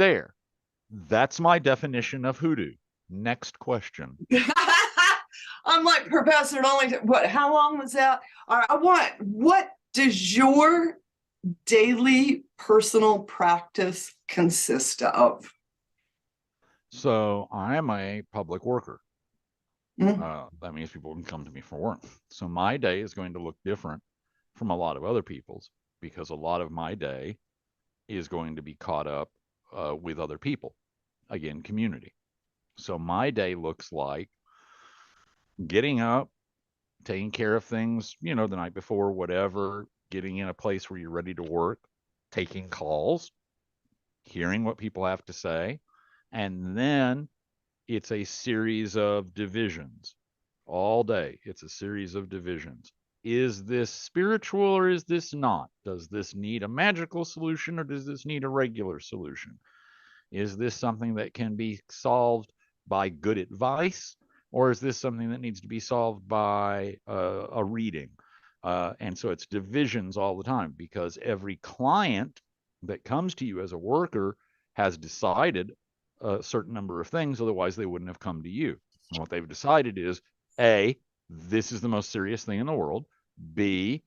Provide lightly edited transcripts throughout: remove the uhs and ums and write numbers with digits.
There. That's my definition of hoodoo. Next question. I'm like, Professor, it only what? How long was that? All right, what does your daily personal practice consist of? So I am a public worker. Mm. That means people can come to me for work. So my day is going to look different from a lot of other people's because a lot of my day is going to be caught up with other people. Again, community. So my day looks like getting up, taking care of things, the night before, whatever, getting in a place where you're ready to work, taking calls, hearing what people have to say, and then it's a series of divisions all day. It's a series of divisions. Is this spiritual or is this not? Does this need a magical solution or does this need a regular solution? Is this something that can be solved by good advice or is this something that needs to be solved by a reading? And so it's divisions all the time because every client that comes to you as a worker has decided a certain number of things, otherwise they wouldn't have come to you. And what they've decided is A, this is the most serious thing in the world. B,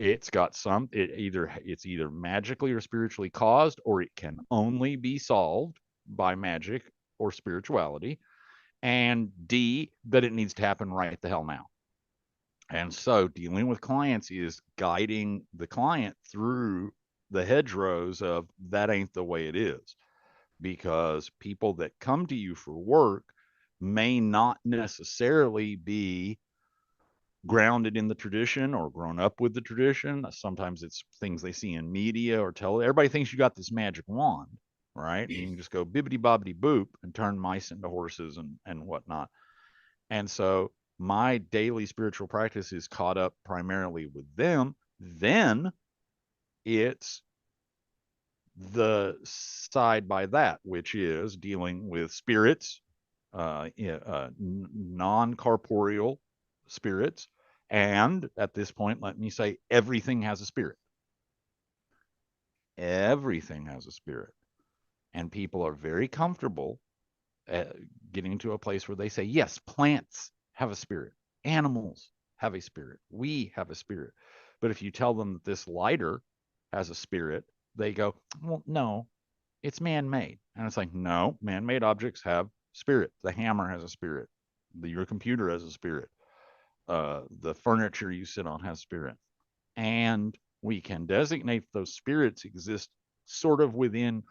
it's either magically or spiritually caused, or it can only be solved by magic or spirituality. And D, that it needs to happen right the hell now. And so dealing with clients is guiding the client through the hedgerows of that ain't the way it is. Because people that come to you for work may not necessarily be grounded in the tradition or grown up with the tradition. Sometimes it's things they see in media or tell. Everybody thinks you got this magic wand, right? And you can just go bibbity bobbity boop and turn mice into horses and whatnot. And so my daily spiritual practice is caught up primarily with them. Then it's the side by that, which is dealing with spirits, non-corporeal spirits. And at this point, let me say everything has a spirit. Everything has a spirit. And people are very comfortable getting to a place where they say, yes, plants have a spirit. Animals have a spirit. We have a spirit. But if you tell them that this lighter has a spirit, they go, well, no, it's man-made. And it's like, no, man-made objects have spirit. The hammer has a spirit. Your computer has a spirit. The furniture you sit on has spirit. And we can designate those spirits exist sort of within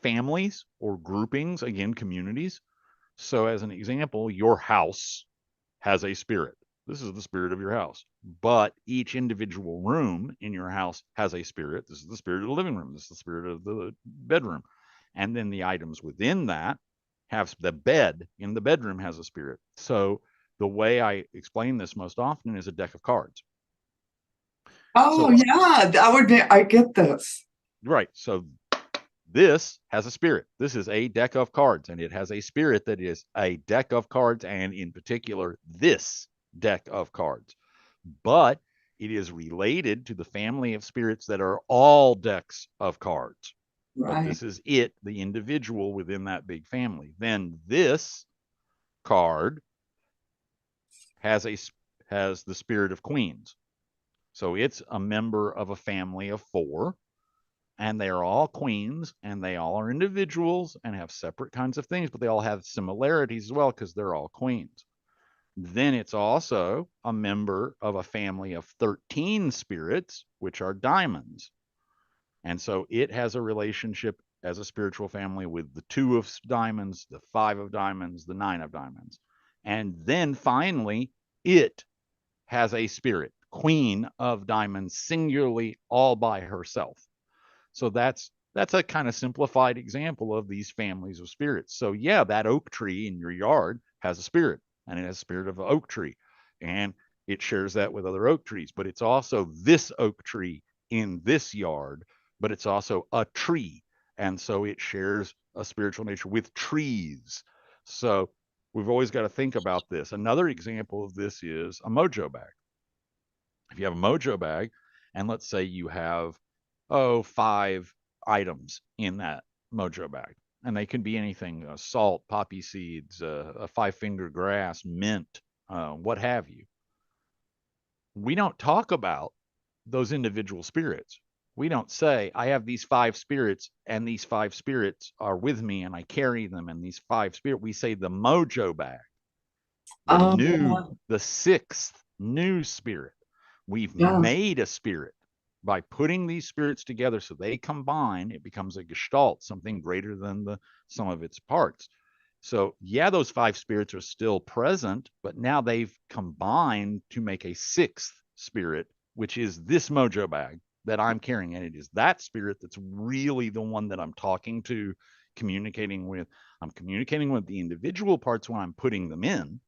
families or groupings, again, communities. So as an example, your house has a spirit. This is the spirit of your house. But each individual room in your house has a spirit. This is the spirit of the living room. This is the spirit of the bedroom. And then the items within that have the bed in the bedroom has a spirit. So the way I explain this most often is a deck of cards. Oh, So, yeah, I get this. right. So this has a spirit. This is a deck of cards, and it has a spirit that is a deck of cards, and in particular, this deck of cards. But it is related to the family of spirits that are all decks of cards. But Right. this is it, the individual within that big family. Then this card has the spirit of queens. So it's a member of a family of 4, and they are all queens, and they all are individuals and have separate kinds of things, but they all have similarities as well because they're all queens. Then it's also a member of a family of 13 spirits, which are diamonds. And so it has a relationship as a spiritual family with the 2 of diamonds, the 5 of diamonds, the 9 of diamonds. And then finally, it has a spirit, Queen of Diamonds, singularly all by herself. So that's a kind of simplified example of these families of spirits. So yeah, that oak tree in your yard has a spirit, and it has a spirit of an oak tree, and it shares that with other oak trees. But it's also this oak tree in this yard, but it's also a tree, and so it shares a spiritual nature with trees. So we've always got to think about this. Another example of this is a mojo bag. If you have a mojo bag, and let's say you have 5 items in that mojo bag. And they can be anything, salt, poppy seeds, a five-finger grass, mint, what have you. We don't talk about those individual spirits. We don't say, I have these 5 spirits, and these 5 spirits are with me, and I carry them, and these 5 spirits. We say the mojo bag, Oh, the 6th new spirit. We've yeah. made a spirit by putting these spirits together, so they combine. It becomes a gestalt, something greater than the sum of its parts. So yeah, those 5 spirits are still present, but now they've combined to make a 6th spirit, which is this mojo bag that I'm carrying. And it is that spirit that's really the one that I'm talking to, communicating with. I'm communicating with the individual parts when I'm putting them in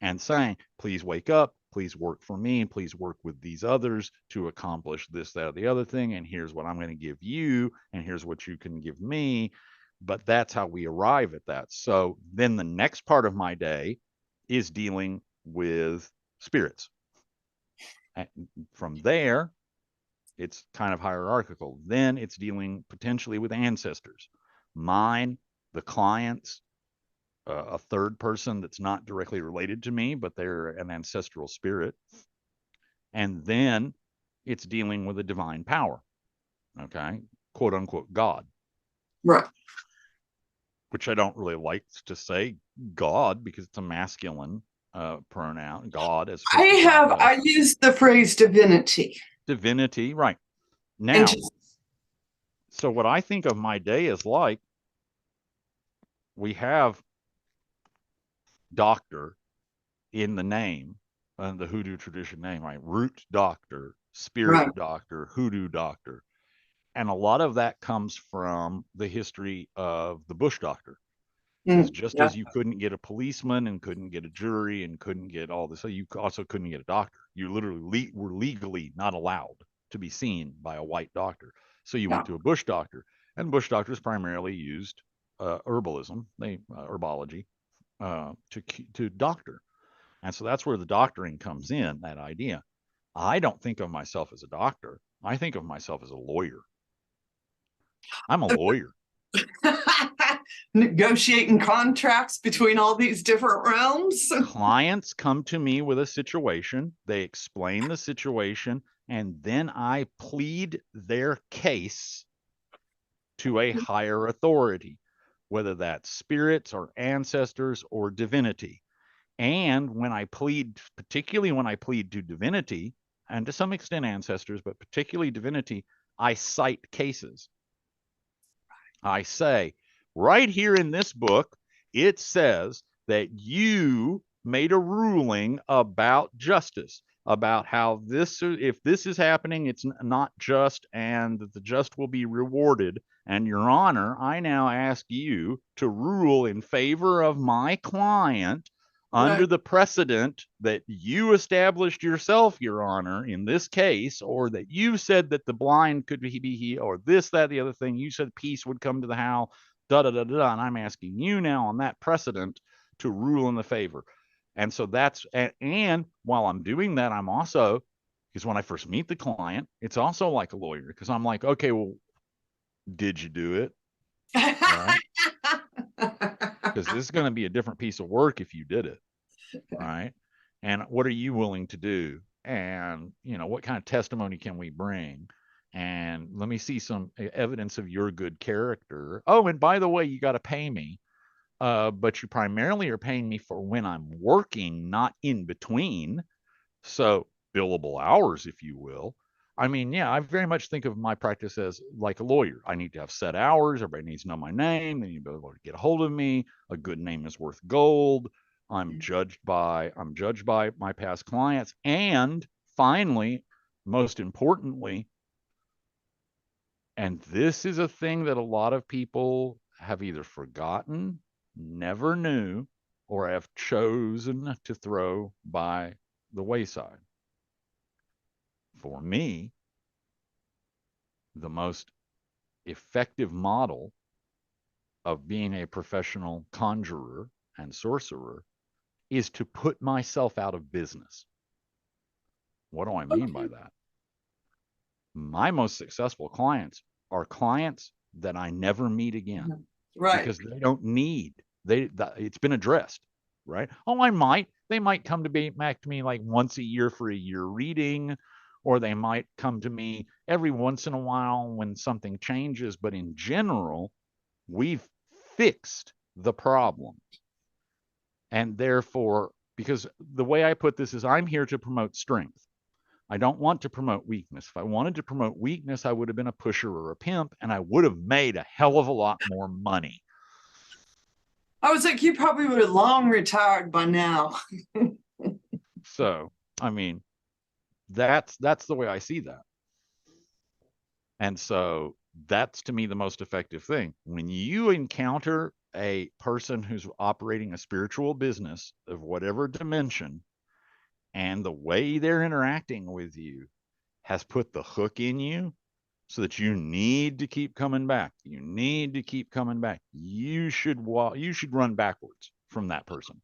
and saying, please wake up, please work for me, please work with these others to accomplish this, that, or the other thing. And here's what I'm going to give you, and here's what you can give me. But that's how we arrive at that. So then the next part of my day is dealing with spirits. And from there, it's kind of hierarchical. Then it's dealing potentially with ancestors, mine, the clients, a third person that's not directly related to me, but they're an ancestral spirit. And then it's dealing with a divine power, okay, quote unquote God. Right. Which I don't really like to say God because it's a masculine pronoun, God as opposed to goddess. I use the phrase divinity. Divinity, right. And Now, just, so what I think of my day is like, we have doctor in the name, the Hoodoo tradition name, right? Root doctor, right. spirit doctor, hoodoo doctor. And a lot of that comes from the history of the bush doctor. Because just Yeah. as you couldn't get a policeman and couldn't get a jury and couldn't get all this, so you also couldn't get a doctor. You literally were legally not allowed to be seen by a white doctor. So you Yeah. went to a bush doctor, and bush doctors primarily used herbalism, herbology, to doctor. And so that's where the doctoring comes in, that idea. I don't think of myself as a doctor. I think of myself as a lawyer. I'm a lawyer. Negotiating contracts between all these different realms. Clients come to me with a situation, they explain the situation, and then I plead their case to a higher authority, whether that's spirits or ancestors or divinity. And when I plead, particularly when I plead to divinity, and to some extent ancestors, but particularly divinity, I cite cases. I say, right here in this book, it says that you made a ruling about justice, about how this, if this is happening, it's not just, and that the just will be rewarded. And Your Honor, I now ask you to rule in favor of my client under Right. the precedent that you established yourself, Your Honor, in this case, or that you said that the blind could be he, or this, that, the other thing. You said peace would come to the house, da da da da. And I'm asking you now on that precedent to rule in the favor. And so that's, and while I'm doing that, I'm also, because when I first meet the client, it's also like a lawyer, because I'm like, okay, well, did you do it? Right? Because this is going to be a different piece of work if you did it. Right? And what are you willing to do? And, what kind of testimony can we bring? And let me see some evidence of your good character. Oh, and by the way, you got to pay me. But you primarily are paying me for when I'm working, not in between. So billable hours, if you will. I mean, yeah, I very much think of my practice as like a lawyer. I need to have set hours. Everybody needs to know my name. They need to be able to get a hold of me. A good name is worth gold. I'm judged by my past clients. And finally, most importantly, and this is a thing that a lot of people have either forgotten, never knew, or have chosen to throw by the wayside. For me, the most effective model of being a professional conjurer and sorcerer is to put myself out of business. What do I mean by that? My most successful clients are clients that I never meet again Right. because they don't need it's been addressed, right? Oh, they might come to be back to me like once a year for a year reading, or they might come to me every once in a while when something changes, but in general, we've fixed the problem. And therefore, because the way I put this is I'm here to promote strength. I don't want to promote weakness. If I wanted to promote weakness, I would have been a pusher or a pimp, and I would have made a hell of a lot more money. I was like, you probably would have long retired by now. So, I mean, that's the way I see that. And so that's to me the most effective thing. When you encounter a person who's operating a spiritual business of whatever dimension, and the way they're interacting with you has put the hook in you so that you need to keep coming back. You need to keep coming back. You should run backwards from that person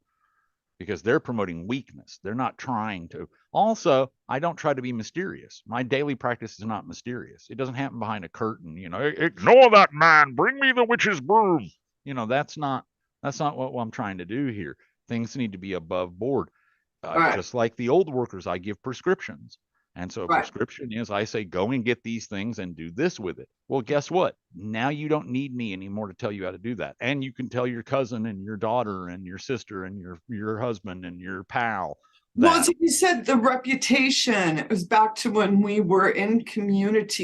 because they're promoting weakness. They're not trying to. Also, I don't try to be mysterious. My daily practice is not mysterious. It doesn't happen behind a curtain, ignore that man, bring me the witch's broom. That's not what I'm trying to do here. Things need to be above board. Right. Just like the old workers, I give prescriptions. And so a Right. prescription is I say, go and get these things and do this with it. Well, guess what? Now you don't need me anymore to tell you how to do that. And you can tell your cousin and your daughter and your sister and your husband and your pal Well, that. as you said, the reputation, it was back to when we were in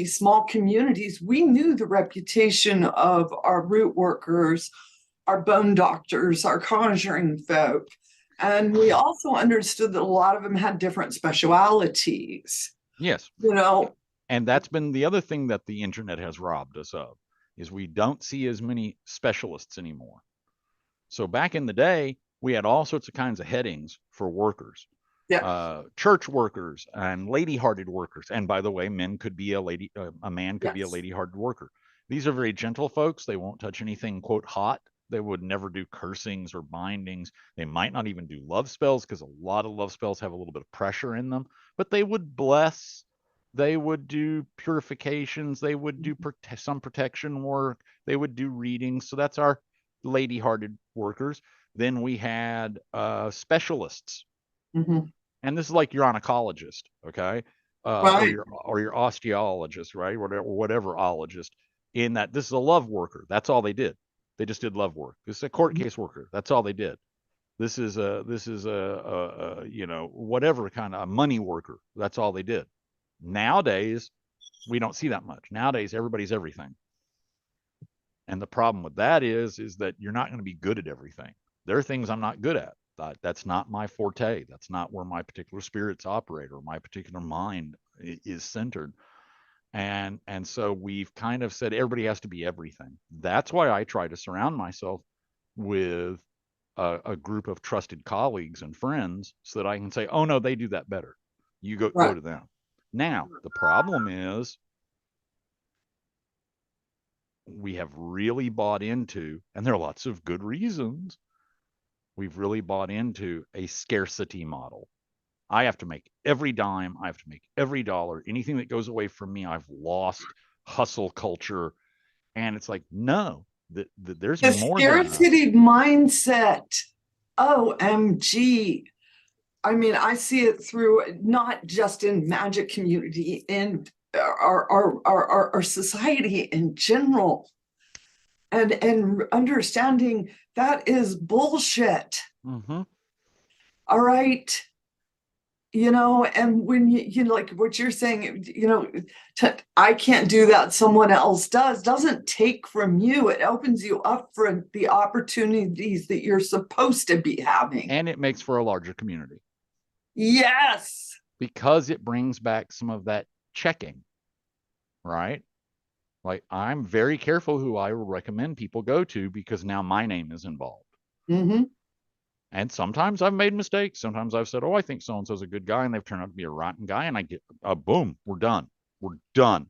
small communities. We knew the reputation of our root workers, our bone doctors, our conjuring folk. And we also understood that a lot of them had different specialities. Yes. You know, And that's been the other thing that the internet has robbed us of, is we don't see as many specialists anymore. So back in the day, we had all sorts of kinds of headings for workers. yeah, Church workers and lady-hearted workers. And by the way, men could be a man could be a yes. lady-hearted worker. These are very gentle folks. They won't touch anything, quote, hot. They would never do cursings or bindings. They might not even do love spells because a lot of love spells have a little bit of pressure in them, but they would bless. They would do purifications. They would do some protection work. They would do readings. So that's our lady-hearted workers. Then we had specialists, Mm-hmm. and this is like your oncologist, okay, Right. or your osteologist, right, whatever ologist. In that, this is a love worker. That's all they did. They just did love work. This is a court case worker. That's all they did. This is a whatever kind of a money worker. That's all they did. Nowadays, we don't see that much. Nowadays, everybody's everything. And the problem with that is that you're not going to be good at everything. There are things I'm not good at. That's not my forte. That's not where my particular spirits operate or my particular mind is centered. And so we've kind of said everybody has to be everything. That's why I try to surround myself with a group of trusted colleagues and friends so that I can say, oh no, they do that better. You go Right. to them. Now, the problem is we have really bought into, and there are lots of good reasons, we've really bought into a scarcity model. I have to make every dime, I have to make every dollar. Anything that goes away from me, I've lost. Hustle culture. And it's like, no, there's The more than enough. scarcity mindset. OMG. I mean, I see it through not just in magic community, in our society in general. And understanding that is bullshit. Mm-hmm. All right. And when like what you're saying, I can't do that, someone else doesn't take from you. It opens you up for the opportunities that you're supposed to be having. And it makes for a larger community. Yes. Because it brings back some of that checking, right? Like, I'm very careful who I will recommend people go to because now my name is involved. Mm-hmm. And sometimes I've made mistakes. Sometimes I've said, oh, I think so and so's a good guy, and they've turned out to be a rotten guy. And I get, boom, we're done. We're done.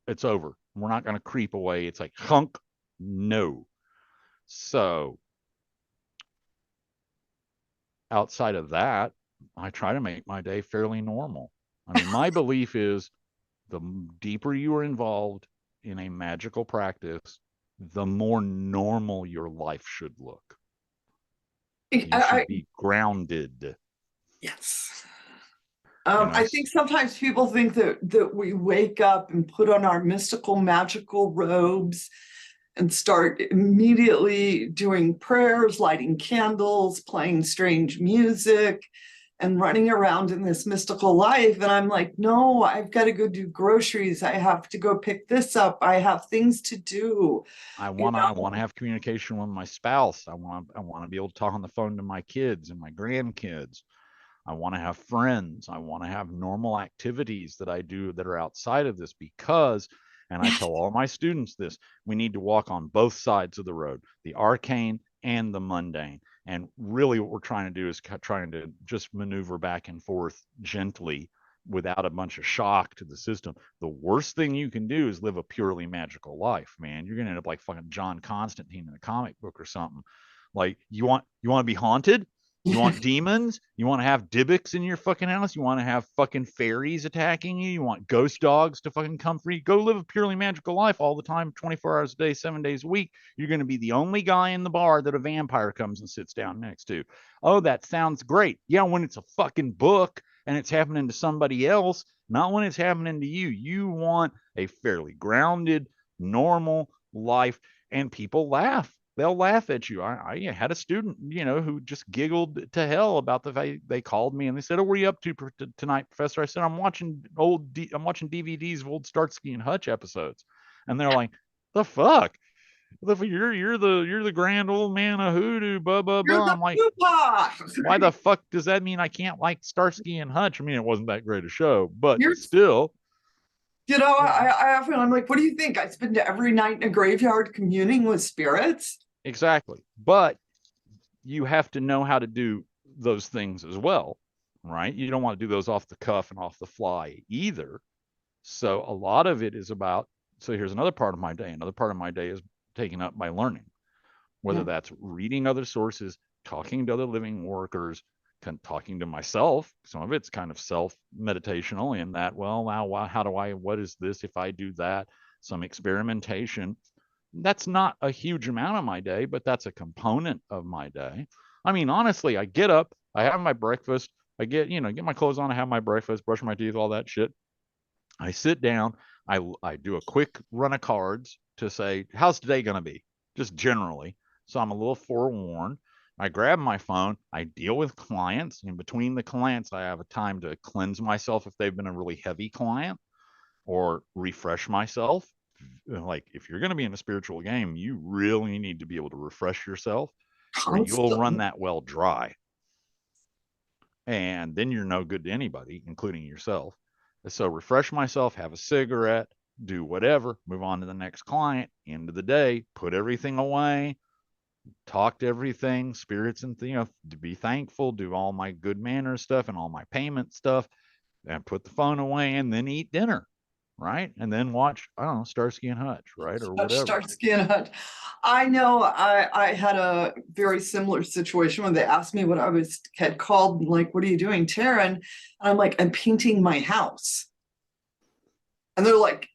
It's over. We're not going to creep away. It's like, hunk, no. So outside of that, I try to make my day fairly normal. I mean, my belief is the deeper you are involved in a magical practice, the more normal your life should look. You should be grounded. Yes. You know, I think sometimes people think that we wake up and put on our mystical, magical robes and start immediately doing prayers, lighting candles, playing strange music, and running around in this mystical life. And I'm like, no, I've got to go do groceries. I have to go pick this up. I have things to do. I want to have communication with my spouse. I want to be able to talk on the phone to my kids and my grandkids. I want to have friends. I want to have normal activities that I do that are outside of this because, and I tell all my students this, we need to walk on both sides of the road, the arcane and the mundane. And really what we're trying to do is trying to just maneuver back and forth gently without a bunch of shock to the system. The worst thing you can do is live a purely magical life, man. You're going to end up like fucking John Constantine in a comic book or something. Like you want to be haunted? You want demons? You want to have Dybbuk's in your fucking house? You want to have fucking fairies attacking you? You want ghost dogs to fucking come for you? Go live a purely magical life all the time, 24 hours a day, 7 days a week. You're going to be the only guy in the bar that a vampire comes and sits down next to. Oh, that sounds great. Yeah, when it's a fucking book and it's happening to somebody else, not when it's happening to you. You want a fairly grounded, normal life, and people laugh. They'll laugh at you. I had a student, who just giggled to hell about the fact they called me and they said, "Oh, what are you up to tonight, Professor?" I said, I'm watching DVDs of old Starsky and Hutch episodes," and they're like, "The fuck? You're the grand old man of Hoodoo, blah blah blah." I'm like, why the fuck does that mean I can't like Starsky and Hutch? I mean, it wasn't that great a show, but still. I often, I'm like, what do you think? I spend every night in a graveyard communing with spirits. Exactly. But you have to know how to do those things as well, right? You don't want to do those off the cuff and off the fly either. So a lot of it is about, so here's another part of my day. Another part of my day is taken up by learning, whether that's reading other sources, talking to other living workers, talking to myself. Some of it's kind of self-meditational in that, well, now how do what is this if I do that? Some experimentation. That's not a huge amount of my day, but that's a component of my day. I mean, honestly, I get up, I have my breakfast, I get my clothes on, I have my breakfast, brush my teeth, all that shit. I sit down, I do a quick run of cards to say, how's today going to be? Just generally. So I'm a little forewarned. I grab my phone, I deal with clients. In between the clients, I have a time to cleanse myself if they've been a really heavy client, or refresh myself. Like if you're going to be in a spiritual game, you really need to be able to refresh yourself, or you'll run that well dry. And then you're no good to anybody, including yourself. So refresh myself, have a cigarette, do whatever, move on to the next client, end of the day, put everything away, talk to everything, spirits, and to be thankful, do all my good manners stuff and all my payment stuff, and put the phone away, and then eat dinner, right? And then watch, I don't know, Starsky and Hutch, right? Or whatever. Starsky and Hutch. I know I had a very similar situation when they asked me what I had called, like, what are you doing, Taren? And I'm like, I'm painting my house. And they're like,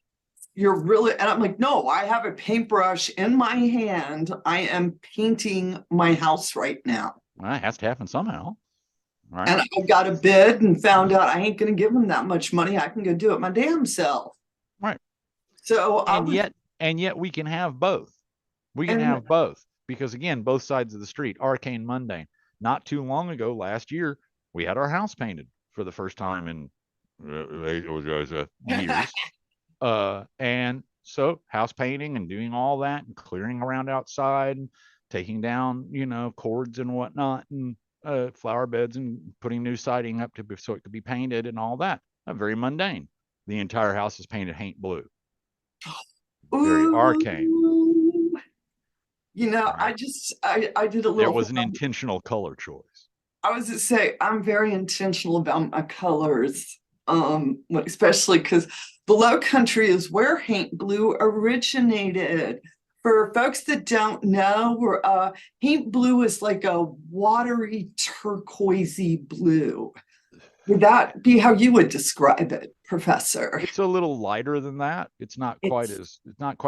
you're really, and I'm like, no, I have a paintbrush in my hand. I am painting my house right now. Well, it has to happen somehow. Right. And I got a bid and found out I ain't going to give them that much money. I can go do it my damn self. Right. So and yet we can have both. We can have both because, again, both sides of the street, arcane, mundane. Not too long ago, last year, we had our house painted for the first time in years. And so house painting and doing all that and clearing around outside and taking down, cords and whatnot, and flower beds and putting new siding up so it could be painted and all that. Very mundane. The entire house is painted haint blue. Very arcane. Right. I did a little. There was an intentional color choice. I was to say I'm very intentional about my colors, especially because the Low Country is where haint blue originated. For folks that don't know, haint blue is like a watery turquoisey blue. Would that be how you would describe it? Professor? It's a little lighter than that. It's not quite It's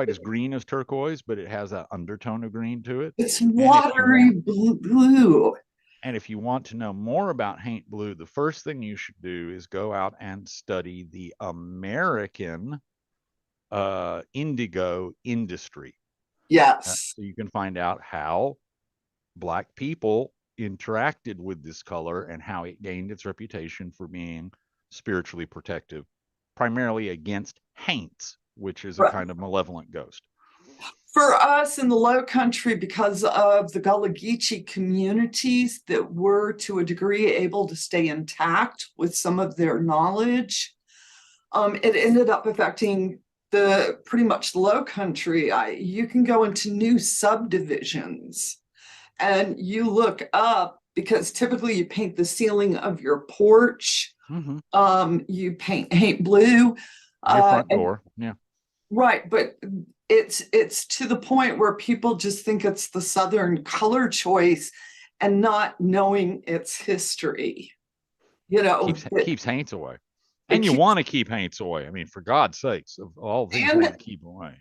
as green as turquoise, but it has that undertone of green to it. it's And if you want watery blue. and if you want to know more about haint blue, the first thing you should do is go out and study the American indigo industry. Yes. So you can find out how Black people interacted with this color and how it gained its reputation for being spiritually protective, primarily against haints, which is a kind of malevolent ghost. For us in the Low Country, because of the Gullah Geechee communities that were to a degree able to stay intact with some of their knowledge, it ended up affecting the pretty much the Low Country. You can go into new subdivisions and you look up, because typically you paint the ceiling of your porch. You paint blue. Your front door. Yeah. Right, but it's to the point where people just think it's the Southern color choice and not knowing its history. Keeps haints away. And you want to keep haints away. I mean, for God's sakes, of all things you want to keep away.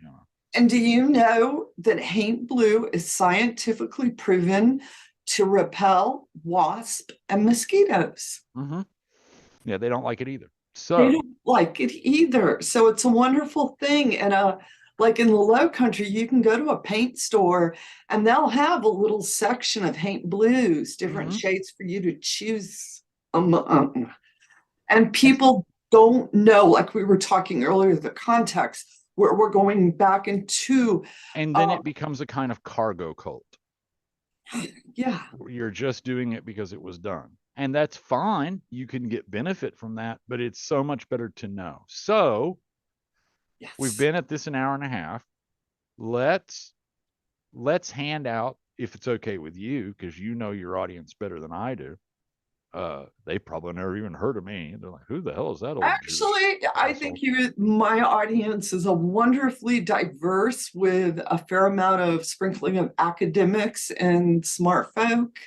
And do you know that haint blue is scientifically proven to repel wasp and mosquitoes? Yeah, they don't like it either. So they don't like it either. So it's a wonderful thing. And like in the Low Country, you can go to a paint store and they'll have a little section of haint blues, different shades for you to choose among. And people don't know, like we were talking earlier, the context where we're going back into. And then it becomes a kind of cargo cult. Yeah. You're just doing it because it was done. And that's fine. You can get benefit from that, but it's so much better to know. So yes. We've been at this an hour and a half. Let's hand out, if it's okay with you, because you know your audience better than I do. They probably never even heard of me. They're like, who the hell is that old Actually, I think my audience is a wonderfully diverse, with a fair amount of sprinkling of academics and smart folk.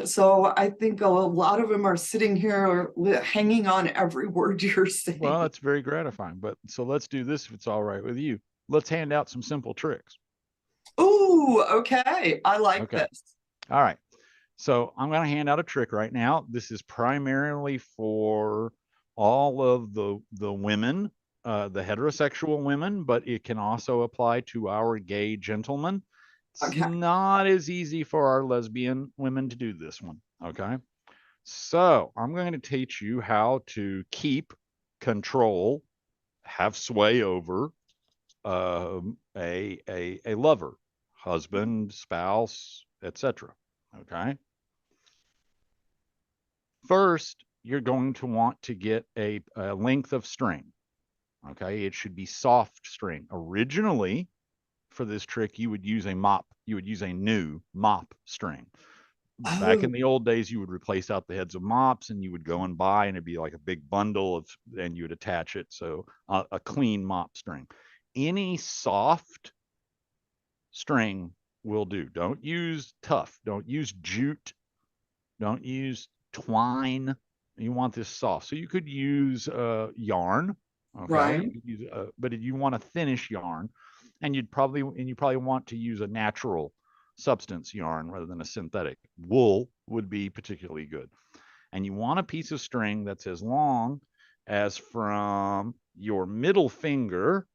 So I think a lot of them are sitting here hanging on every word you're saying. Well, that's very gratifying. But so let's do this if it's all right with you. Let's hand out some simple tricks. Ooh, okay. I like this. All right. So I'm going to hand out a trick right now. This is primarily for all of the women, the heterosexual women, but it can also apply to our gay gentlemen. It's not as easy for our lesbian women to do this one. Okay. So I'm going to teach you how to keep, control, have sway over a lover, husband, spouse, etc. Okay. First, you're going to want to get a length of string. Okay. It should be soft string. Originally, for this trick, you would use a mop. You would use a new mop string. Back in the old days, you would replace out the heads of mops and you would go and buy, and it'd be like a big bundle of, and you would attach it. So a clean mop string. Any soft string will do. Don't use tough. Don't use jute. Don't use twine. You want this soft. So you could use yarn. Okay. Right. You could use, but if you want a thinnish yarn, and you probably want to use a natural substance yarn rather than a synthetic. Wool would be particularly good. And you want a piece of string that's as long as from your middle finger,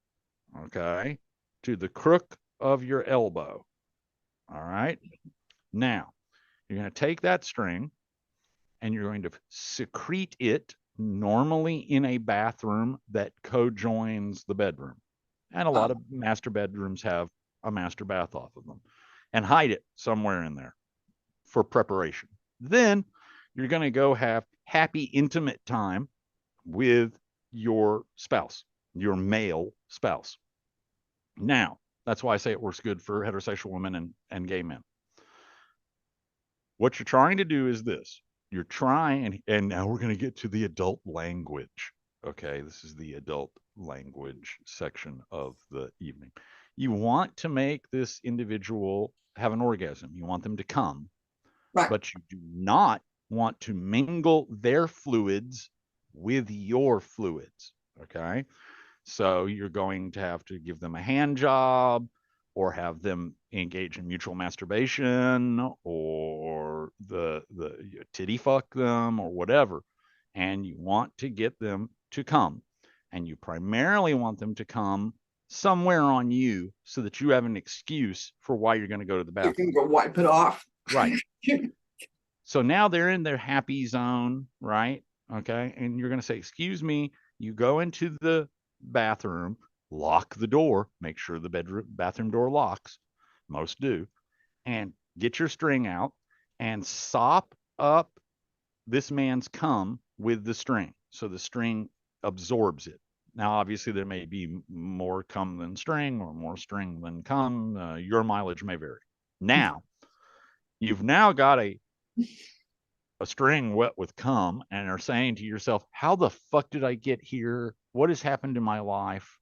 okay, to the crook of your elbow. All right. Now, you're going to take that string and you're going to secrete it normally in a bathroom that co-joins the bedroom. And a lot of master bedrooms have a master bath off of them, and hide it somewhere in there for preparation. Then you're going to go have happy, intimate time with your spouse, your male spouse. Now, that's why I say it works good for heterosexual women and gay men. What you're trying to do is this. You're trying, and now we're going to get to the adult language. Okay, this is the adult language section of the evening. You want to make this individual have an orgasm. You want them to come, right, but you do not want to mingle their fluids with your fluids. Okay. So you're going to have to give them a hand job or have them engage in mutual masturbation or the titty fuck them or whatever. And you want to get them to come. And you primarily want them to come somewhere on you so that you have an excuse for why you're going to go to the You can bathroom. go wipe it off. Right. So now they're in their happy zone, right? Okay. And you're going to say, excuse me, you go into the bathroom, lock the door, make sure the bathroom door locks. Most do. And get your string out and sop up this man's cum with the string. So the string absorbs it. Now, obviously, there may be more cum than string or more string than cum. Your mileage may vary. Now, you've now got a string wet with cum and are saying to yourself, how the fuck did I get here? What has happened in my life?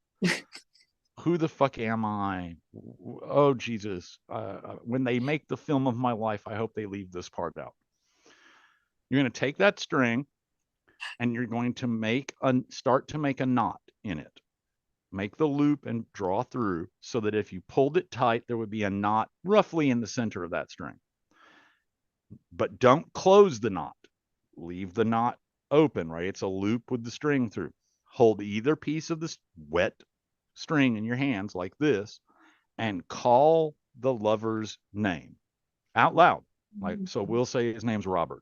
Who the fuck am I? Oh, Jesus. When they make the film of my life, I hope they leave this part out. You're going to take that string and you're going to start to make a knot in it. Make the loop and draw through so that if you pulled it tight, there would be a knot roughly in the center of that string. But don't close the knot. Leave the knot open, right? It's a loop with the string through. Hold either piece of this wet string in your hands like this and call the lover's name out loud. Like, so we'll say his name's Robert.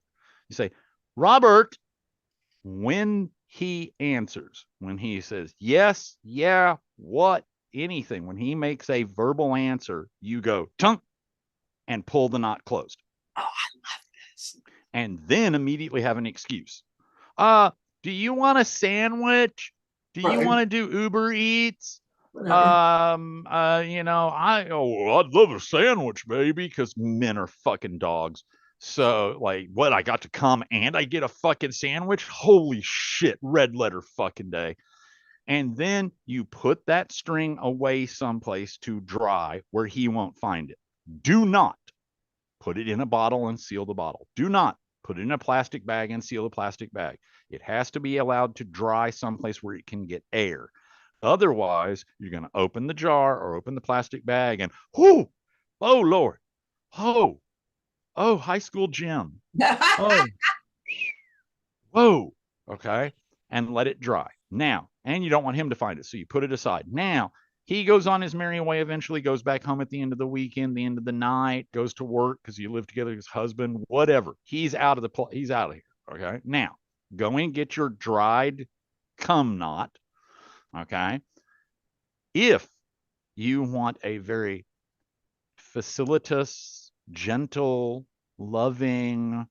You say, Robert, when he answers, when he says yes, yeah, what, anything, when he makes a verbal answer, you go tunk and pull the knot closed. Oh, I love this. And then immediately have an excuse. Do you want a sandwich? Do you want to do Uber Eats? I'd love a sandwich, baby, because men are fucking dogs. So, like, what? I got to come and I get a fucking sandwich? Holy shit, red letter fucking day. And then you put that string away someplace to dry where he won't find it. Do not put it in a bottle and seal the bottle. Do not put it in a plastic bag and seal the plastic bag. It has to be allowed to dry someplace where it can get air. Otherwise, you're going to open the jar or open the plastic bag and, oh Lord, oh, high school gym. Oh, whoa, okay, and let it dry. Now, and you don't want him to find it, so you put it aside. Now, he goes on his merry way, eventually goes back home at the end of the weekend, the end of the night, goes to work because you live together with his husband, whatever. He's out of here, okay? Now, go and get your dried cum knot, okay? If you want a very facilitus, gentle, loving,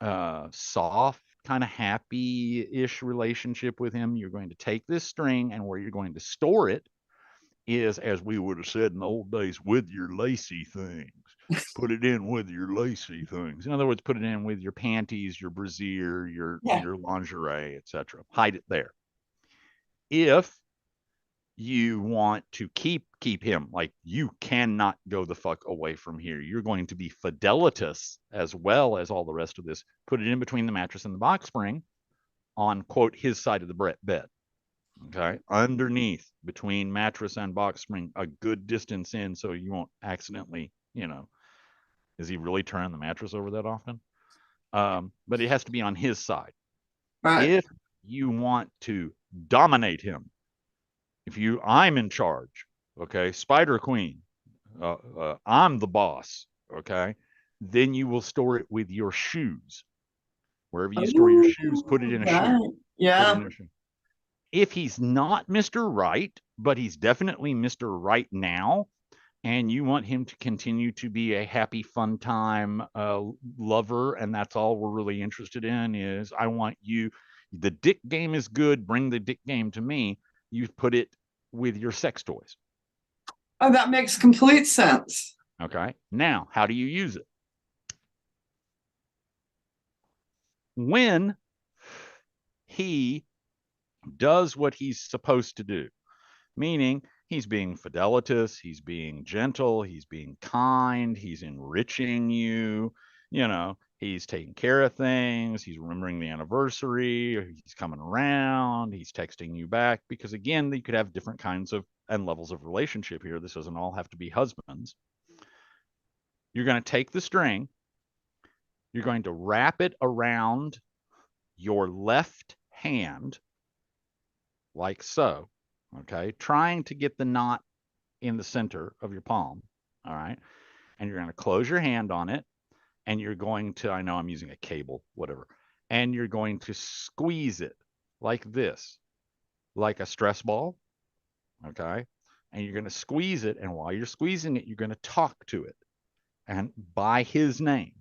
soft, kind of happy-ish relationship with him, you're going to take this string, and where you're going to store it is, as we would have said in the old days, with your lacy things. Put it in with your lacy things. In other words, put it in with your panties, your brassiere, your lingerie, etc. Hide it there. If you want to keep him, like, you cannot go the fuck away from here. You're going to be fidelitous as well as all the rest of this. Put it in between the mattress and the box spring on, quote, his side of the bed. Okay, underneath, between mattress and box spring, a good distance in, so you won't accidentally, is he really turning the mattress over that often? But it has to be on his side. Right. If you want to dominate him, I'm in charge, okay, Spider Queen, I'm the boss, okay, then you will store it with your shoes. Wherever you store your shoes, put it in a shoe. Yeah. If he's not Mr. Right, but he's definitely Mr. Right now, and you want him to continue to be a happy, fun time lover, and that's all we're really interested in, is I want you, the dick game is good, bring the dick game to me. You put it with your sex toys. Oh, that makes complete sense. Okay. Now, how do you use it? When he does what he's supposed to do, meaning he's being fidelitous, he's being gentle, he's being kind, he's enriching you, He's taking care of things. He's remembering the anniversary. He's coming around. He's texting you back. Because again, you could have different kinds of and levels of relationship here. This doesn't all have to be husbands. You're going to take the string. You're going to wrap it around your left hand, like so. Okay. Trying to get the knot in the center of your palm. All right. And you're going to close your hand on it. And you're going to, I know I'm using a cable, whatever. And you're going to squeeze it like this, like a stress ball. Okay. And you're going to squeeze it. And while you're squeezing it, you're going to talk to it. And by his name,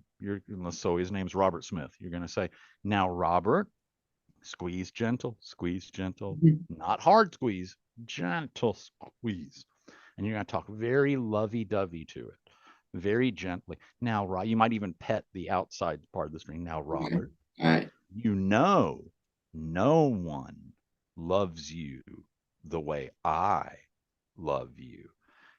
so his name's Robert Smith. You're going to say, now, Robert, squeeze gentle, not hard squeeze, gentle squeeze. And you're going to talk very lovey-dovey to it, very gently. Now, you might even pet the outside part of the string. Now, Robert, no one loves you the way I love you.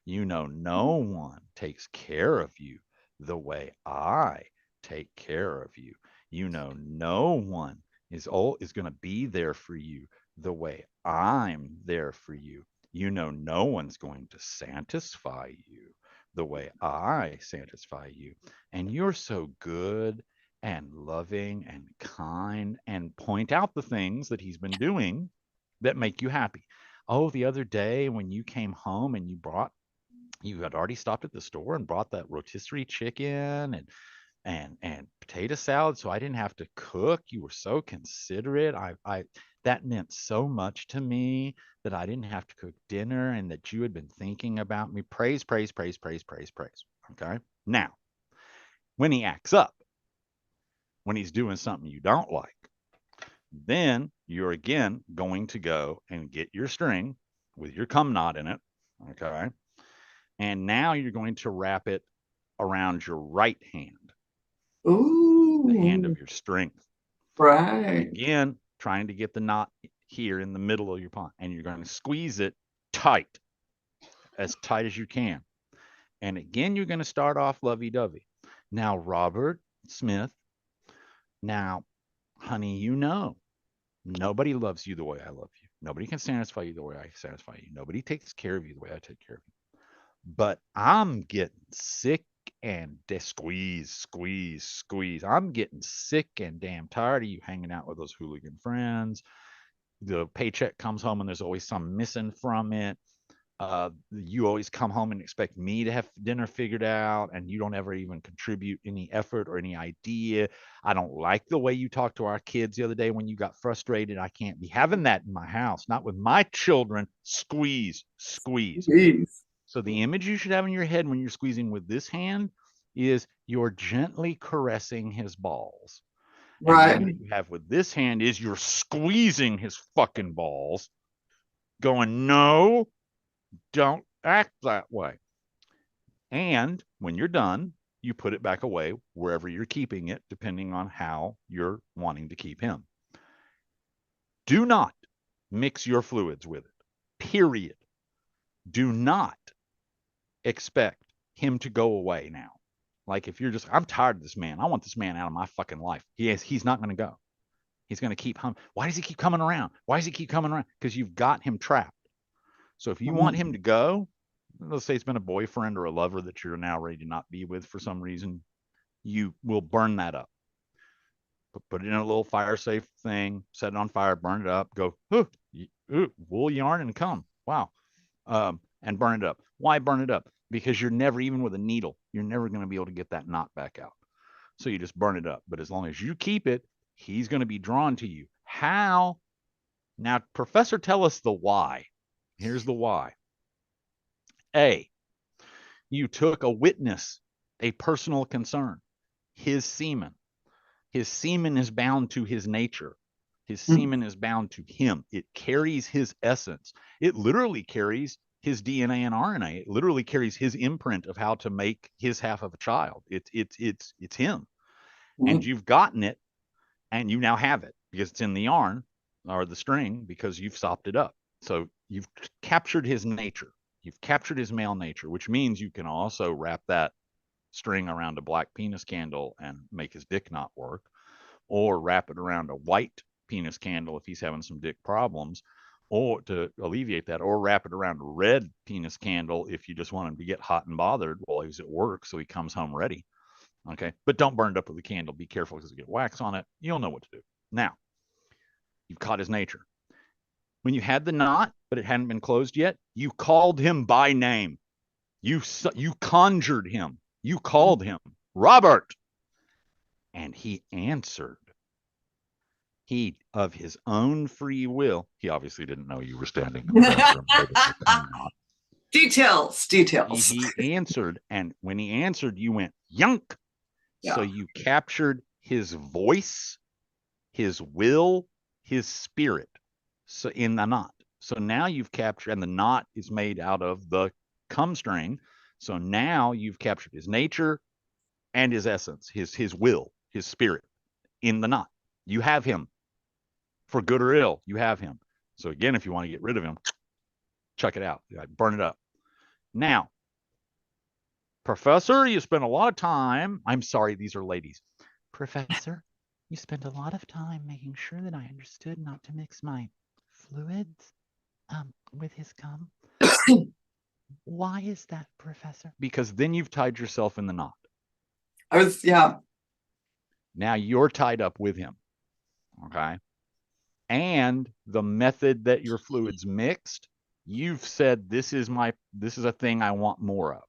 No one takes care of you the way I take care of you. No one is going to be there for you the way I'm there for you. No one's going to satisfy you the way I satisfy you. And you're so good and loving and kind, and point out the things that he's been doing that make you happy. Oh, the other day when you came home and you had already stopped at the store and brought that rotisserie chicken and potato salad, so I didn't have to cook. You were so considerate. I that meant so much to me that I didn't have to cook dinner, and that you had been thinking about me. Praise, praise, praise, praise, praise, praise. Okay. Now, when he acts up, when he's doing something you don't like, then you're again going to go and get your string with your cum knot in it. Okay. And now you're going to wrap it around your right hand. Ooh. The hand of your strength. Right. Again, trying to get the knot here in the middle of your palm. And you're going to squeeze it tight, as tight as you can. And again, you're going to start off lovey-dovey. Now, Robert Smith, now, honey, nobody loves you the way I love you. Nobody can satisfy you the way I satisfy you. Nobody takes care of you the way I take care of you. But I'm getting sick and squeeze. I'm getting sick and damn tired of you hanging out with those hooligan friends. The paycheck comes home and there's always some missing from it. You always come home and expect me to have dinner figured out, and you don't ever even contribute any effort or any idea. I don't like the way you talked to our kids the other day when you got frustrated. I can't be having that in my house, not with my children. Squeeze. Jeez. So the image you should have in your head when you're squeezing with this hand is you're gently caressing his balls. Right. And the image you have with this hand is you're squeezing his fucking balls, going, no, don't act that way. And when you're done, you put it back away wherever you're keeping it, depending on how you're wanting to keep him. Do not mix your fluids with it, period. Do not expect him to go away now. Like if you're just, I'm tired of this man. I want this man out of my fucking life. He's not going to go. He's going to keep humming. Why does he keep coming around? Because you've got him trapped. So if you want him to go, let's say it's been a boyfriend or a lover that you're now ready to not be with for some reason, you will burn that up. Put it in a little fire safe thing, set it on fire, burn it up, go, wool yarn and come. Wow. And burn it up. Why burn it up? Because you're never, even with a needle, you're never going to be able to get that knot back out. So you just burn it up. But as long as you keep it, he's going to be drawn to you. How? Now, Professor, tell us the why. Here's the why. A, you took a witness, a personal concern, his semen. His semen is bound to his nature. His semen is bound to him. It carries his essence. It literally carries his DNA and RNA. It literally carries his imprint of how to make his half of a child. It's him. And you've gotten it, and you now have it because it's in the yarn or the string because you've sopped it up. So you've captured his nature. You've captured his male nature, which means you can also wrap that string around a black penis candle and make his dick not work, or wrap it around a white penis candle if he's having some dick problems, or to alleviate that, or wrap it around a red penis candle if you just want him to get hot and bothered while he's at work so he comes home ready. Okay. But don't burn it up with a candle. Be careful because you get wax on it. You'll know what to do. Now, you've caught his nature. When you had the knot, but it hadn't been closed yet, you called him by name. You conjured him. You called him, Robert. And he answered. He, of his own free will, he obviously didn't know you were standing in the bathroom. Details. He answered, and when he answered, you went, yunk. Yeah. So you captured his voice, his will, his spirit, so in the knot. So now you've captured, and the knot is made out of the cum string. So now you've captured his nature and his essence, his will, his spirit in the knot. You have him. For good or ill, you have him. So again, if you want to get rid of him, chuck it out. Burn it up. Now, Professor, you spend a lot of time. I'm sorry, these are ladies. Professor, you spent a lot of time making sure that I understood not to mix my fluids with his cum. Why is that, Professor? Because then you've tied yourself in the knot. Now you're tied up with him. Okay. And the method that your fluids mixed, you've said, this is a thing I want more of.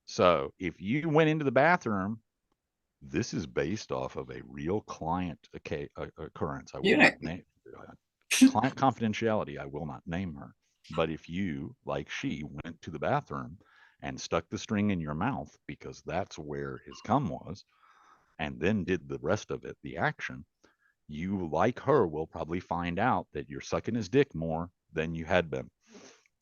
So if you went into the bathroom, this is based off of a real client occurrence. I will not name client confidentiality. I will not name her. But if you, like she, went to the bathroom and stuck the string in your mouth because that's where his cum was, and then did the rest of it, the action, you, like her, will probably find out that you're sucking his dick more than you had been.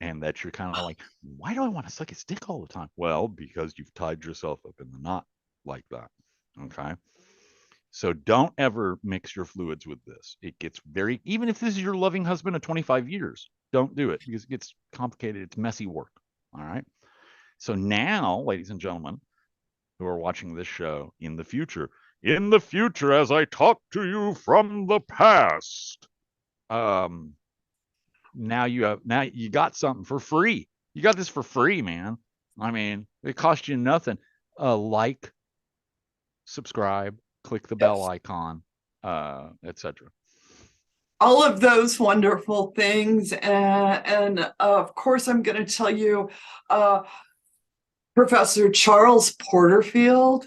And that you're kind of like, why do I want to suck his dick all the time? Well, because you've tied yourself up in the knot like that. Okay. So don't ever mix your fluids with this. It gets even if this is your loving husband of 25 years, don't do it because it gets complicated. It's messy work. All right. So now, ladies and gentlemen who are watching this show in the future, as I talk to you from the past, now you got something for free. You got this for free, man. I mean, it cost you nothing. Like, subscribe, click the bell icon, etc. All of those wonderful things. And of course, I'm going to tell you, Professor Charles Porterfield,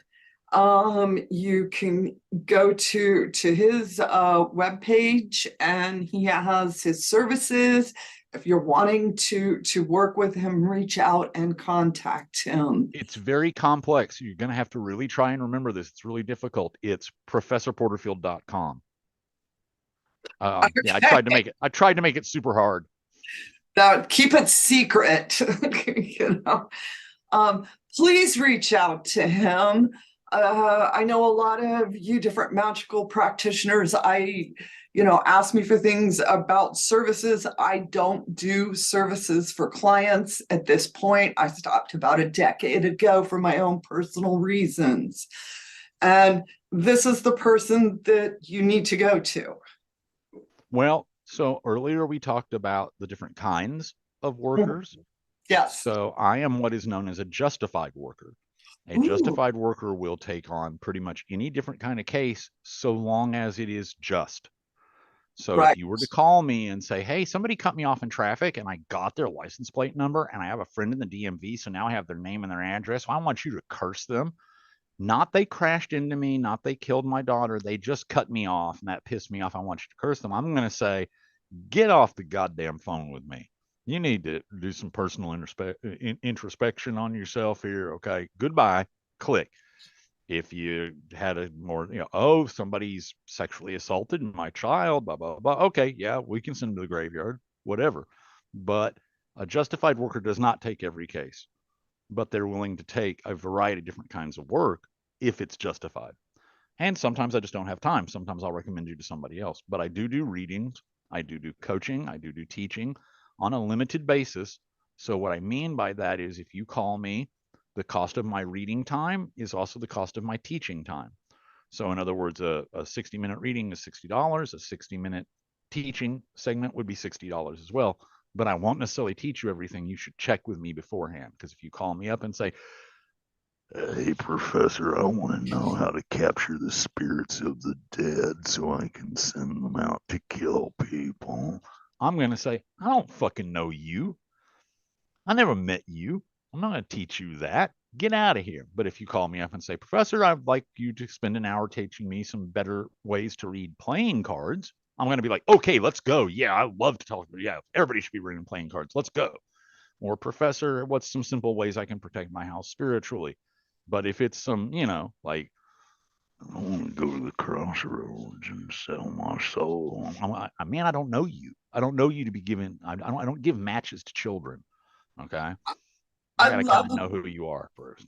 you can go to his webpage, and he has his services. If you're wanting to work with him, reach out and contact him. It's very complex. You're going to have to really try and remember this. It's really difficult. It's professorporterfield.com. Okay. Yeah, I tried to make it super hard. Now, keep it secret. Please reach out to him. I know a lot of you different magical practitioners. Ask me for things about services. I don't do services for clients at this point. I stopped about a decade ago for my own personal reasons. And this is the person that you need to go to. Well, so earlier we talked about the different kinds of workers. Yes. So I am what is known as a justified worker. A justified worker will take on pretty much any different kind of case so long as it is just. So if you were to call me and say, hey, somebody cut me off in traffic and I got their license plate number and I have a friend in the DMV, so now I have their name and their address. So I want you to curse them. Not they crashed into me, not they killed my daughter. They just cut me off and that pissed me off. I want you to curse them. I'm going to say, get off the goddamn phone with me. You need to do some personal introspection on yourself here. Okay. Goodbye. Click. If you had a more, somebody's sexually assaulted my child, blah, blah, blah. Okay. Yeah. We can send them to the graveyard, whatever. But a justified worker does not take every case, but they're willing to take a variety of different kinds of work if it's justified. And sometimes I just don't have time. Sometimes I'll recommend you to somebody else, but I do readings. I do coaching. I do teaching on a limited basis. So what I mean by that is if you call me the cost of my reading time is also the cost of my teaching time. So in other words, a 60-minute reading is $60. A 60-minute teaching segment would be $60 as well. But I won't necessarily teach you everything. You should check with me beforehand, because if you call me up and say, "Hey, Professor, I want to know how to capture the spirits of the dead so I can send them out to kill people," I'm going to say, "I don't fucking know you. I never met you. I'm not going to teach you that. Get out of here." But if you call me up and say, "Professor, I'd like you to spend an hour teaching me some better ways to read playing cards," I'm going to be like, "Okay, let's go. Yeah, I love to talk. Yeah, everybody should be reading playing cards. Let's go." Or, "Professor, what's some simple ways I can protect my house spiritually?" But if it's some, like, "I want to go to the crossroads and sell my soul," man, I don't know you. I don't know you to be giving. I don't give matches to children. Okay, I I got to kind love of know who you are first.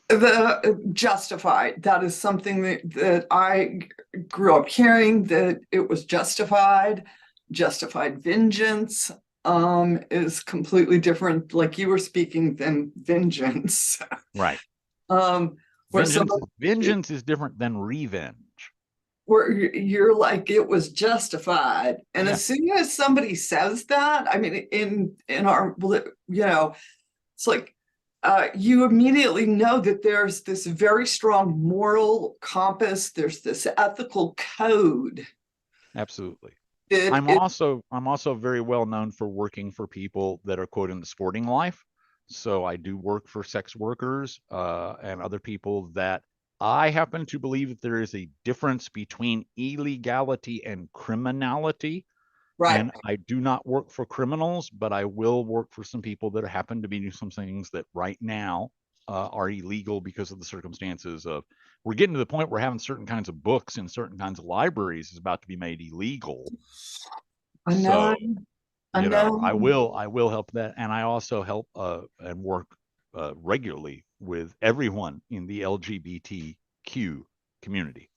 the justified. That is something that I grew up hearing, that it was justified. Justified vengeance is completely different, like you were speaking, than vengeance. Right. um where Vengeance somebody, is vengeance is different than revenge. where you're like, it was justified, and Yeah. as soon as somebody says that, I mean, in our, it's like, you immediately know that there's this very strong moral compass, there's this ethical code Absolutely. that I'm it, also very well known for working for people that are, quote, in the sporting life. So I do work for sex workers and other people that I happen to believe that there is a difference between illegality and criminality. right. And I do not work for criminals, but I will work for some people that happen to be doing some things that right now are illegal because of the circumstances of, we're getting to the point where having certain kinds of books in certain kinds of libraries is about to be made illegal. I know. So, I know. I will help that. And I also help and work regularly with everyone in the LGBTQ community.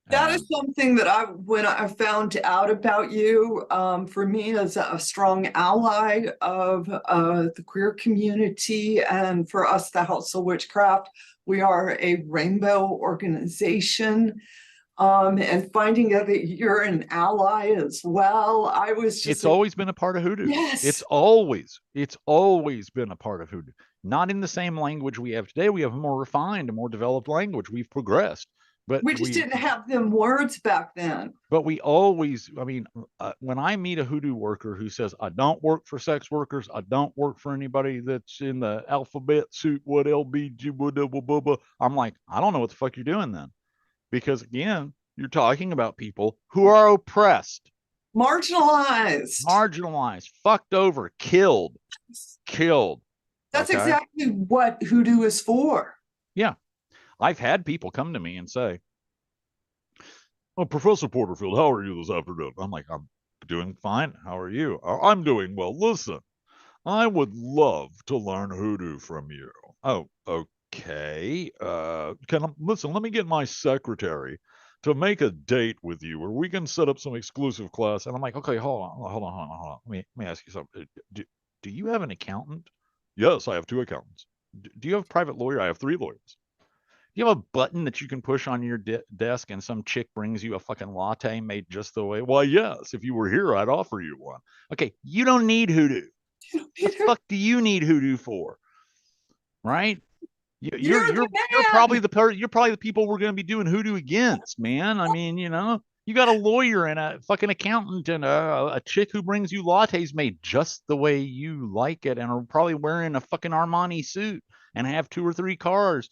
That is And something that when I found out about you, for me, as a strong ally of the queer community, and for us, the House of Witchcraft, we are a rainbow organization. And finding out that you're an ally as well, I was just it's like, always been a part of Hoodoo. It's yes, always been a part of Hoodoo. Not in the same language we have today. We have a more refined, a more developed language. We've progressed, but we just didn't have them words back then. we always. I mean, when I meet a Hoodoo worker who says, "I don't work for sex workers. I don't work for anybody that's in the alphabet soup, what LBG, I'm like, I don't know what the fuck you're doing then, because again, you're talking about people who are oppressed, Marginalized. marginalized, fucked over, killed. That's Okay. exactly what Hoodoo is for. Yeah. I've had people come to me and say, "Oh, Professor Porterfield, how are you this afternoon?" I'm like, "I'm doing fine. How are you?" "I'm doing well. Listen, I would love to learn Hoodoo from you." "Oh, okay. Listen, let me get my secretary to make a date with you where we can set up some exclusive class." And I'm like, "Okay, hold on. Let me ask you something. Do you have an accountant?" "Yes, I have two accountants." "Do you have a private lawyer?" "I have three lawyers." "Do you have a button that you can push on your desk and some chick brings you a fucking latte made just the way?" "Why, yes. If you were here, I'd offer you one." Okay, you don't need Hoodoo. The fuck do you need Hoodoo for? Right? You're You're you're the you're probably man. the people we're going to be doing Hoodoo against, man. I mean, you got a lawyer and a fucking accountant and a chick who brings you lattes made just the way you like it, and are probably wearing a fucking Armani suit and have two or three cars,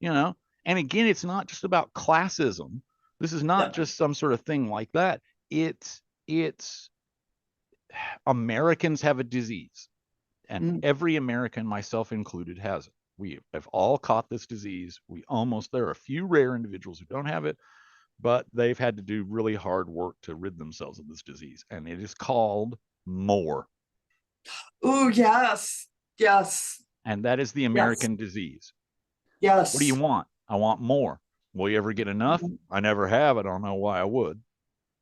you know. And again, it's not just about classism. This is not No. just some sort of thing like that. It's Americans have a disease, and Mm. every American, myself included, has it. We have all caught this disease. There are a few rare individuals who don't have it, but they've had to do really hard work to rid themselves of this disease. And it is called more. Oh, yes. Yes. And that is the Yes. American disease. What do you Yes. want? "I want more." "Will you ever get enough?" Mhm. "I never have. I don't know why I would."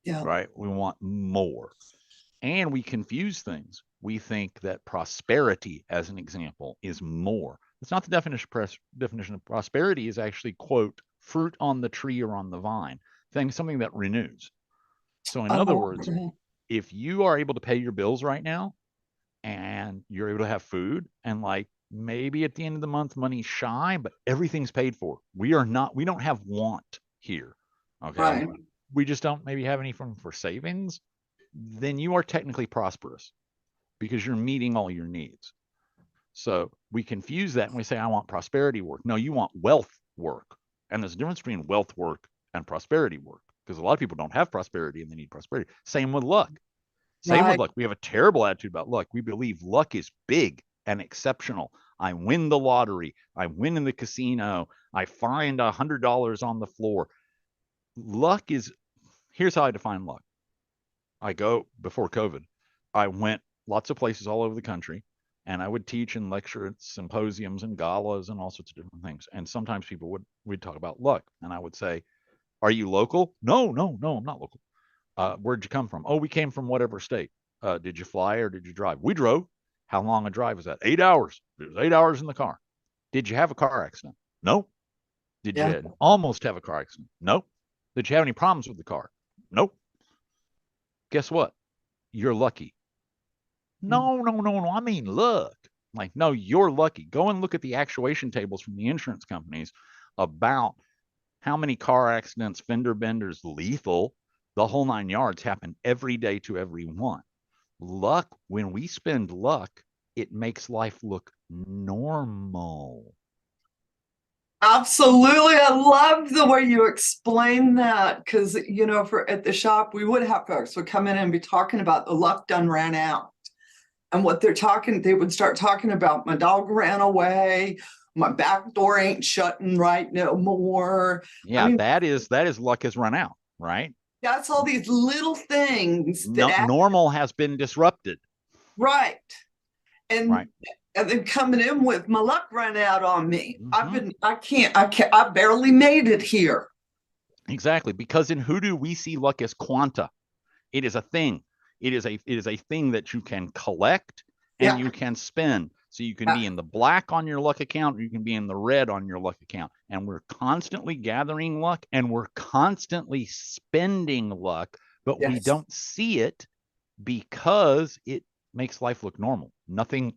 Yeah. Right? We want more. And we confuse things. We think that prosperity, as an example, is more. It's not the definition of prosperity is actually, quote, fruit on the tree or on the vine, something that renews. So in other words, Oh, if you are able to pay your bills right now and you're able to have food and like maybe at the end of the month money's shy, but everything's paid for. We don't have want here. Okay. right. We just don't maybe have anything for savings. Then you are technically prosperous because you're meeting all your needs. So we confuse that and we say, I want prosperity work. No, you want wealth work. And there's a difference between wealth work and prosperity work because a lot of people don't have prosperity and they need prosperity. Same with luck. Same with Right. luck. We have a terrible attitude about luck. We believe luck is big and exceptional. I win the lottery. I win in the casino. I find $100 on the floor. Luck is, here's how I define luck. I go before COVID. I went lots of places all over the country and I would teach and lecture at symposiums and galas and all sorts of different things. And sometimes people we'd talk about luck. And I would say, are you local? No, I'm not local. Where'd you come from? Oh, we came from whatever state. Did you fly or did you drive? We drove. How long a drive was that? 8 hours. It was 8 hours in the car. Did you have a car accident? No. Did Yeah. you almost have a car accident? No. Did you have any problems with the car? Nope. Guess what? You're lucky. No. I mean, look. Like, no, you're lucky. Go and look at the actuation tables from the insurance companies about how many car accidents, fender benders, lethal, the whole 9 yards happen every day to everyone. Luck, when we spend luck, it makes life look normal. Absolutely. I love the way you explain that because, for at the shop, we would have folks would come in and be talking about the luck done ran out. And what they would start talking about, my dog ran away, my back door ain't shutting right no more. Yeah, I mean, that is luck has run out, right? that's all these little things that No, normal has been disrupted. right. And Right. and then coming in with my luck ran out on me. Mm-hmm. I barely made it here. Exactly. Because in Hoodoo, we see luck as quanta. It is a thing. It is a thing that you can collect and Yeah. you can spend. So you can be in the black on your luck account or you can be in the red on your luck account. And we're constantly gathering luck and we're constantly spending luck, but we Yes. don't see it because it makes life look normal. Nothing's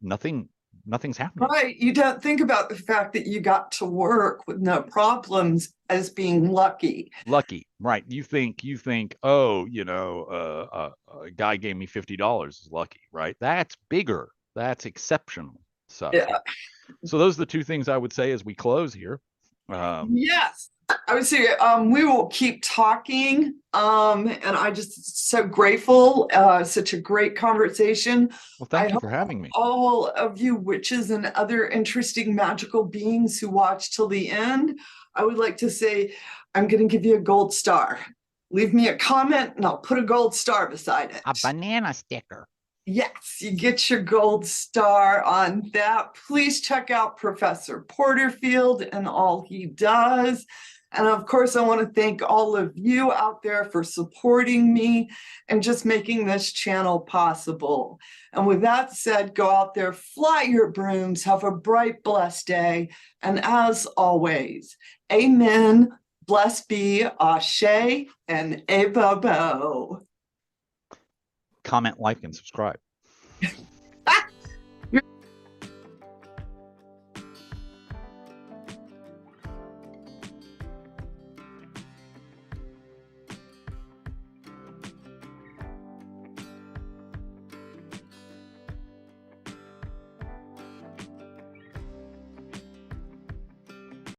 happening. Right. You don't think about the fact that you got to work with no problems as being lucky. Lucky, right? You think, oh, a guy gave me $50 is lucky, right? That's bigger. That's exceptional. So, Yeah. so those are the two things I would say as we close here. Yes. I would say we will keep talking. And I just so grateful. Such a great conversation. Well, thank you for having me. All of you witches and other interesting magical beings who watch till the end, I would like to say I'm going to give you a gold star. Leave me a comment and I'll put a gold star beside it. A banana sticker. Yes, you get your gold star on that. Please check out Professor Porterfield and all he does. And of course, I want to thank all of you out there for supporting me and just making this channel possible. And with that said, go out there, fly your brooms, have a bright, blessed day. And as always, amen, blessed be, ashe, and ebobo. Comment, like, and subscribe.